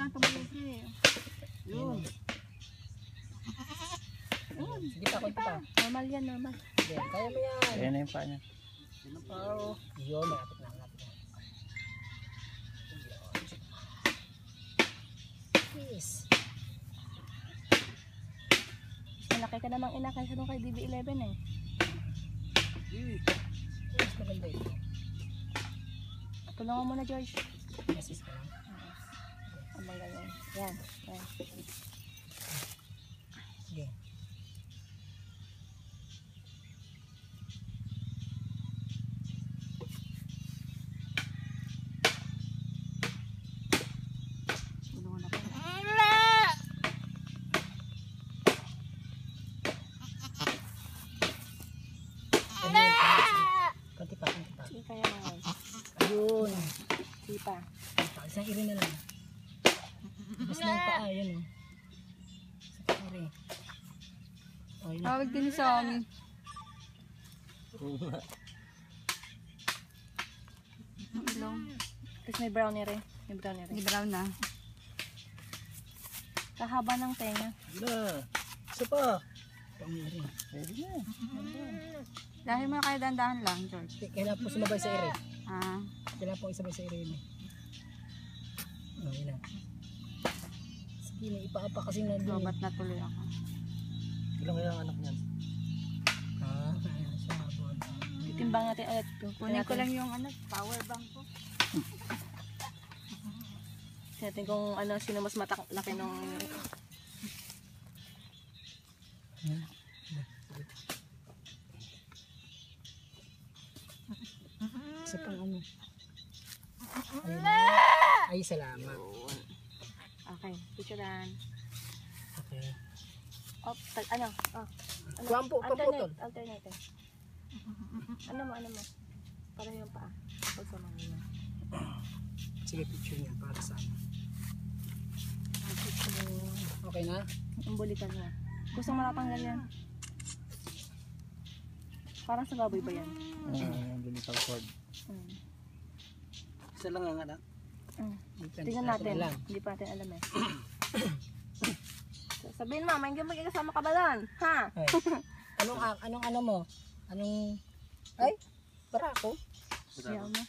kailangan tumayo eh. Yun. Sige pa, konti pa. Normal yan, normal. Sige, kaya mo yan. Ayan na yung paa niya. Sino pa o? Yun, malapit na, malapit na. Yes. Malaki ka namang ina kaysa nung kay DB11 eh. Yes, maganda ito. Tulungan mo na, George. Assist ka lang. Ang ganyan. Yan, yan. Sige. Tulungan ako. Konti pa, konti pa. Sige, kaya mo. Ayun. Sige pa. Isang iri na lang. Mas na yung paa, yun o. Sa iri. O, yun. Tawag din sa amin. Ilong. Tapos may brownie rin. May brownie rin. May brown na. Kahaba ng tenga. Sige na. Isa pa. Pang iri. Pwede na. Dahil mo na kayo dandahan lang, George. Kailangan po sumabay sa iri. Ah. Kailangan po isabay sa iri yun eh. O, yun na. Sige na, ipaapa kasi na doon. Lobat na tuloy ako. Ilang kaya ang anak niyan? Kaya sabon. Titimbang natin ulit. Kunin ko lang yung power bank ko. Natin kung ano, sino mas laki nung... Isa pang ano. Ayun. Ay, salamat. Okay, picturean. Okay. Oh, ano? Oh. Ano? Kuwampo, kamputol. Alternate. Ano mo? Para yung paa. Pagsama mo yun. Sige, picture niya para sa ano. Picture. Okay na? Umbulikan na. Gusto mo natanggal yan? Parang sa baboy ba yan? Umbilical cord. Isa lang ang anak. Tingnan natin. Hindi pa natin alam eh. Sabihin mo, may magkakasama ka ba doon? Ha? Ay. Anong ano mo? Anong... Ay, para ako. Siyaw mo.